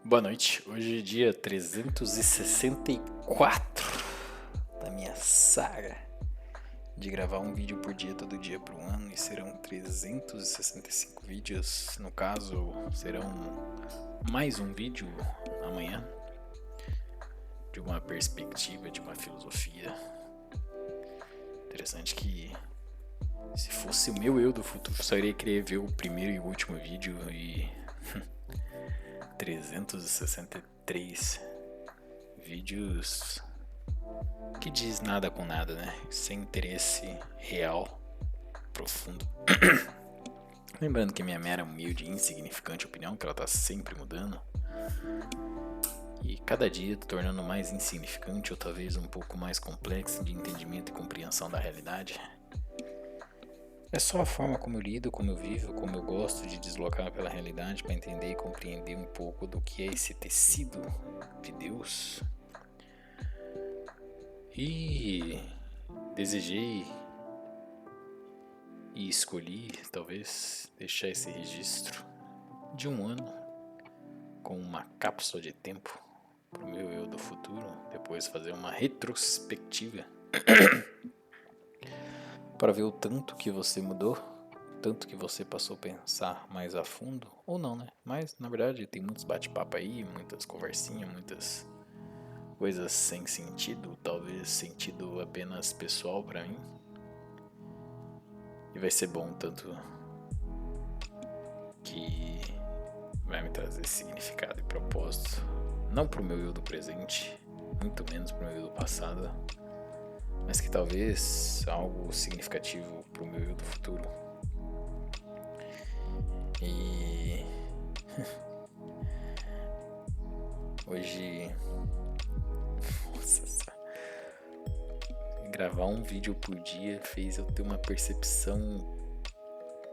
Boa noite, hoje é dia 364 da minha saga de gravar um vídeo por dia todo dia por um ano, e serão 365 vídeos, no caso serão mais um vídeo amanhã, de uma perspectiva, de uma filosofia. Interessante que se fosse o meu eu do futuro, só iria querer ver o primeiro e o último vídeo e 363 vídeos que diz nada com nada, né? Sem interesse real, profundo. Lembrando que minha mera, humilde e insignificante opinião, que ela tá sempre mudando, e cada dia tornando mais insignificante ou talvez um pouco mais complexa de entendimento e compreensão da realidade. É só a forma como eu lido, como eu vivo, como eu gosto de deslocar pela realidade para entender e compreender um pouco do que é esse tecido de Deus. E desejei e escolhi, talvez, deixar esse registro de um ano com uma cápsula de tempo para o meu eu do futuro, depois fazer uma retrospectiva para ver o tanto que você mudou, tanto que você passou a pensar mais a fundo, ou não, né? Mas, na verdade, tem muitos bate-papo aí, muitas conversinhas, muitas coisas sem sentido, talvez sentido apenas pessoal pra mim. E vai ser bom, tanto que vai me trazer significado e propósito, não pro meu eu do presente, muito menos pro meu eu do passado, mas que talvez algo significativo pro meu eu do futuro. E hoje, nossa, gravar um vídeo por dia fez eu ter uma percepção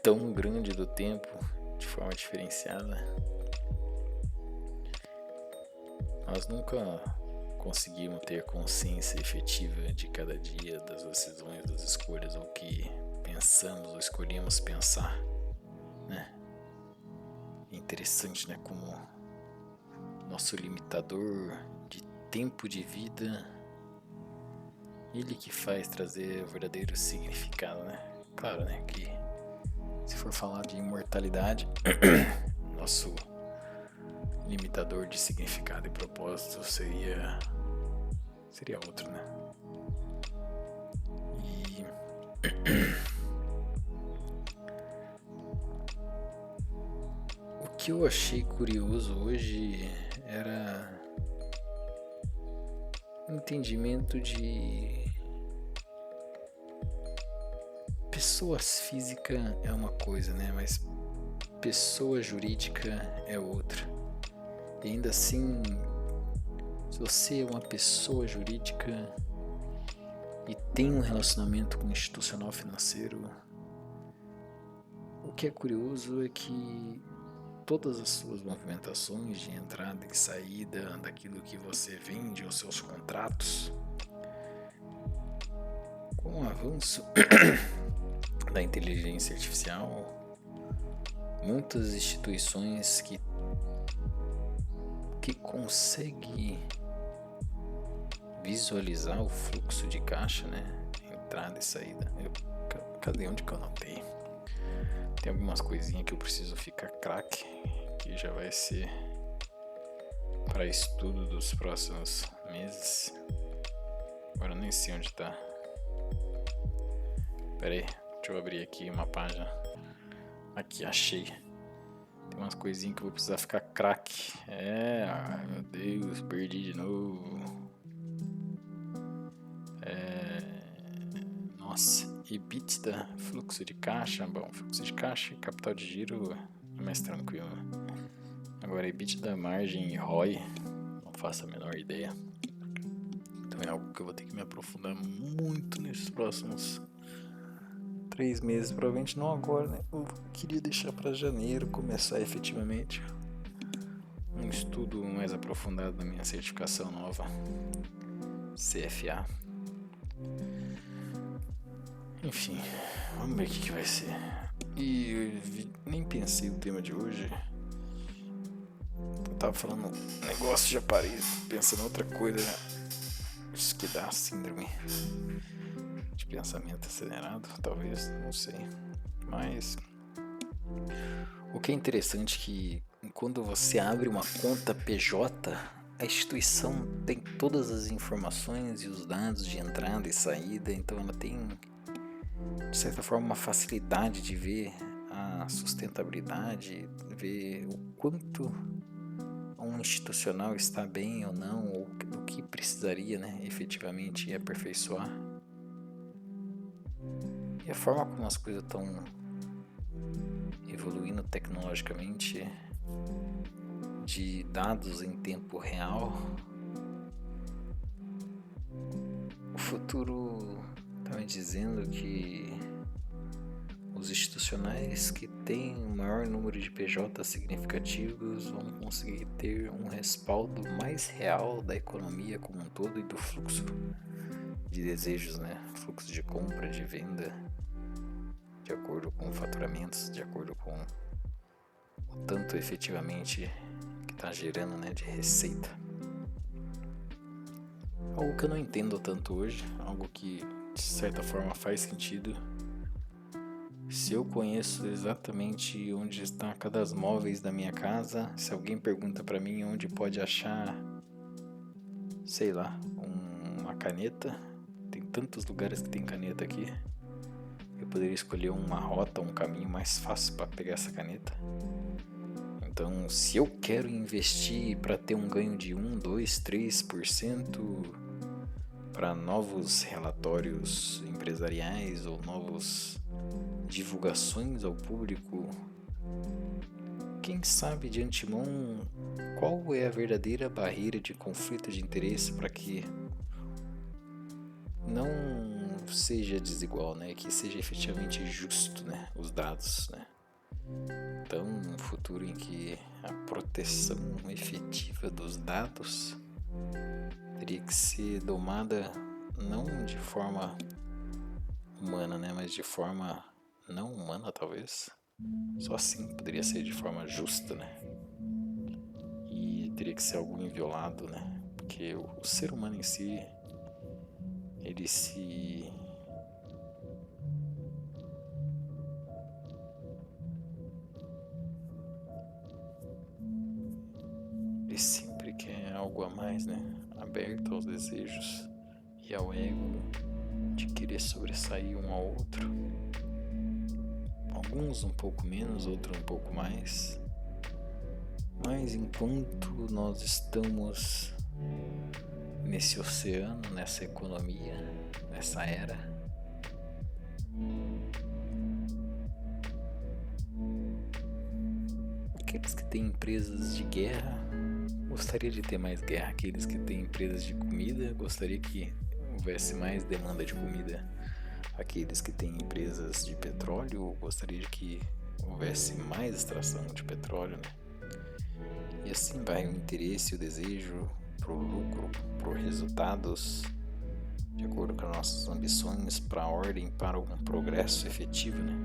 tão grande do tempo de forma diferenciada. Nós nunca conseguimos ter consciência efetiva de cada dia, das decisões, das escolhas, ou que pensamos ou escolhemos pensar, né? É interessante, né, como nosso limitador de tempo de vida, ele que faz trazer o verdadeiro significado, né? Claro, né, que se for falar de imortalidade, nosso limitador de significado e propósito seria outro, né? E o que eu achei curioso hoje era o entendimento de pessoas físicas é uma coisa, né? Mas pessoa jurídica é outra. E ainda assim, se você é uma pessoa jurídica e tem um relacionamento com um institucional financeiro, o que é curioso é que todas as suas movimentações de entrada e saída daquilo que você vende, os seus contratos, com o avanço da inteligência artificial, muitas instituições que conseguem visualizar o fluxo de caixa, né? Entrada e saída. Cadê onde que eu anotei? Tem algumas coisinhas que eu preciso ficar craque, que já vai ser para estudo dos próximos meses. Agora eu nem sei onde tá. Pera aí, deixa eu abrir aqui uma página. Aqui, achei. Tem umas coisinhas que eu vou precisar ficar craque. Ai meu Deus, perdi de novo. Nossa, EBITDA, fluxo de caixa. Bom, fluxo de caixa e capital de giro é mais tranquilo. Agora, EBITDA, margem e ROI, não faço a menor ideia. Então é algo que eu vou ter que me aprofundar muito nesses próximos 3 meses, provavelmente não agora, né? Eu queria deixar para janeiro começar efetivamente um estudo mais aprofundado da minha certificação nova, CFA. Enfim, vamos ver o que vai ser. E eu nem pensei no tema de hoje. tava falando um negócio, já parei pensando em outra coisa, né? Isso que dá síndrome de pensamento acelerado, talvez, não sei. Mas o que é interessante é que quando você abre uma conta PJ, a instituição tem todas as informações e os dados de entrada e saída, então ela tem, de certa forma, uma facilidade de ver a sustentabilidade, ver o quanto um institucional está bem ou não, ou o que precisaria, né, efetivamente aperfeiçoar. E a forma como as coisas estão evoluindo tecnologicamente, de dados em tempo real, o futuro está me dizendo que os institucionais que têm o maior número de PJ significativos vão conseguir ter um respaldo mais real da economia como um todo e do fluxo de desejos, né? Fluxo de compra, de venda, de acordo com faturamentos, de acordo com o tanto efetivamente que está gerando, né, de receita. Algo que eu não entendo tanto hoje, algo que de certa forma faz sentido. Se eu conheço exatamente onde está cada móveis da minha casa, se alguém pergunta para mim onde pode achar, sei lá, uma caneta, tem tantos lugares que tem caneta aqui, eu poderia escolher uma rota, um caminho mais fácil para pegar essa caneta. Então, se eu quero investir para ter um ganho de 1, 2, 3% para novos relatórios empresariais ou novos divulgações ao público, quem sabe de antemão qual é a verdadeira barreira de conflito de interesse para que não seja desigual, né? Que seja efetivamente justo, né? Os dados, né? Então, um futuro em que a proteção efetiva dos dados teria que ser domada não de forma humana, né? Mas de forma não humana, talvez. Só assim poderia ser de forma justa, né? E teria que ser algo inviolado, né? Porque o ser humano em si, ele sempre quer algo a mais, né? Aberto aos desejos e ao ego de querer sobressair um ao outro. Alguns um pouco menos, outros um pouco mais. Mas enquanto nós estamos nesse oceano, nessa economia, nessa era, aqueles que têm empresas de guerra gostaria de ter mais guerra. Aqueles que têm empresas de comida gostaria que houvesse mais demanda de comida. Aqueles que têm empresas de petróleo gostaria de que houvesse mais extração de petróleo, né? E assim vai o interesse e o desejo pro lucro, por resultados, de acordo com as nossas ambições, para a ordem, para um progresso efetivo, né?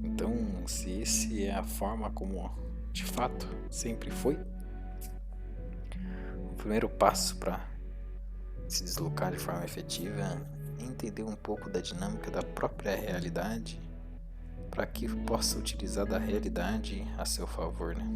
Então, se esse é a forma como de fato sempre foi, o primeiro passo para se deslocar de forma efetiva é entender um pouco da dinâmica da própria realidade, para que possa utilizar da realidade a seu favor, né?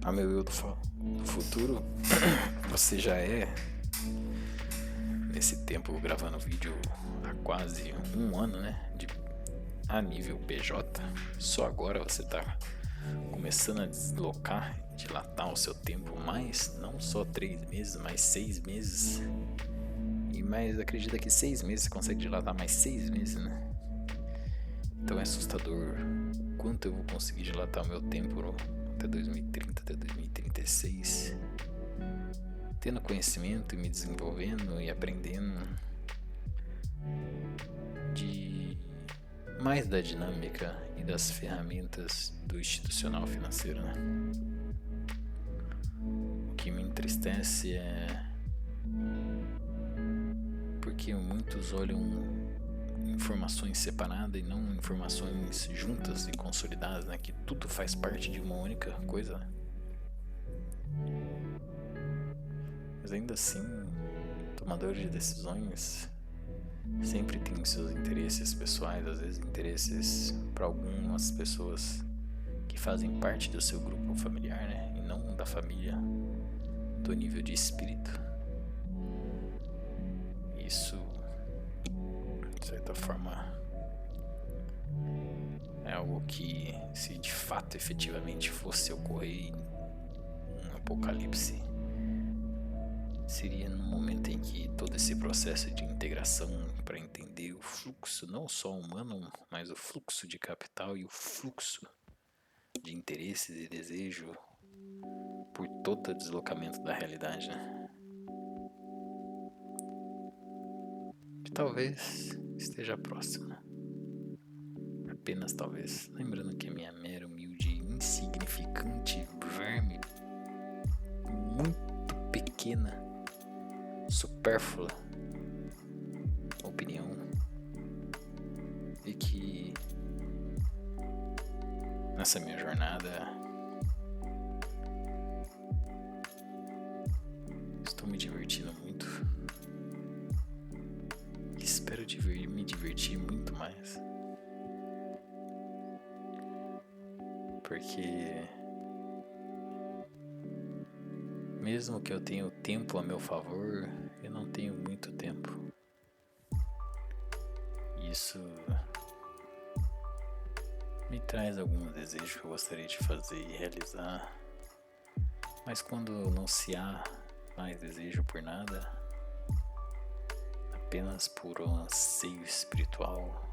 A meu eu do futuro, você já é, nesse tempo gravando vídeo há quase um ano, né? A nível PJ, só agora você está começando a deslocar, dilatar o seu tempo mais, não só 3 meses, mas 6 meses. E mais, acredita que 6 meses você consegue dilatar mais 6 meses, né? Então é assustador quanto eu vou conseguir dilatar o meu tempo até 2030, até 2036, tendo conhecimento e me desenvolvendo e aprendendo de mais da dinâmica e das ferramentas do institucional financeiro, né? O que me entristece é porque muitos olham em informações separadas e não informações juntas e consolidadas, né? Que tudo faz parte de uma única coisa. Mas ainda assim, tomadores de decisões sempre tem os seus interesses pessoais, às vezes interesses para algumas pessoas que fazem parte do seu grupo familiar, né? E não da família, do nível de espírito. Isso, de certa forma, é algo que, se de fato efetivamente fosse ocorrer um apocalipse, seria no momento em que todo esse processo de integração para entender o fluxo, não só humano, mas o fluxo de capital e o fluxo de interesses e desejo por todo o deslocamento da realidade, né? Que talvez esteja próximo. Apenas talvez. Lembrando que a minha mera, humilde, insignificante verme, muito pequena, supérflua opinião, e que nessa minha jornada estou me divertindo muito e espero me divertir muito mais, porque mesmo que eu tenha o tempo a meu favor, eu não tenho muito tempo. Isso me traz algum desejo que eu gostaria de fazer e realizar, mas quando não se há mais desejo por nada, apenas por um anseio espiritual,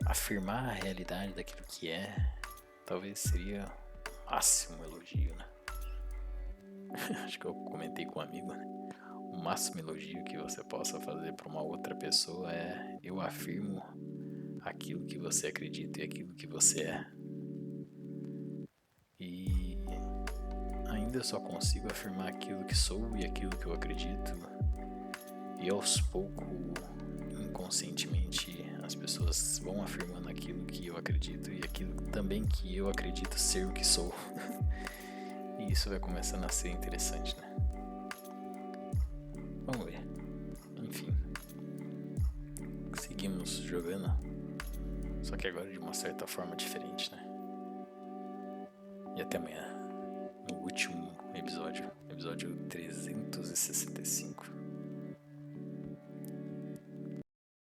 afirmar a realidade daquilo que é, talvez seria o máximo elogio, né? Acho que eu comentei com um amigo, né? O máximo elogio que você possa fazer para uma outra pessoa é: eu afirmo aquilo que você acredita e aquilo que você é. E ainda só consigo afirmar aquilo que sou e aquilo que eu acredito. E aos poucos, inconscientemente, as pessoas vão afirmando aquilo que eu acredito e aquilo também que eu acredito ser o que sou. E isso vai começando a ser interessante, né? Vamos ver. Enfim. Seguimos jogando. Só que agora de uma certa forma diferente, né? E até amanhã. No último episódio. Episódio 365.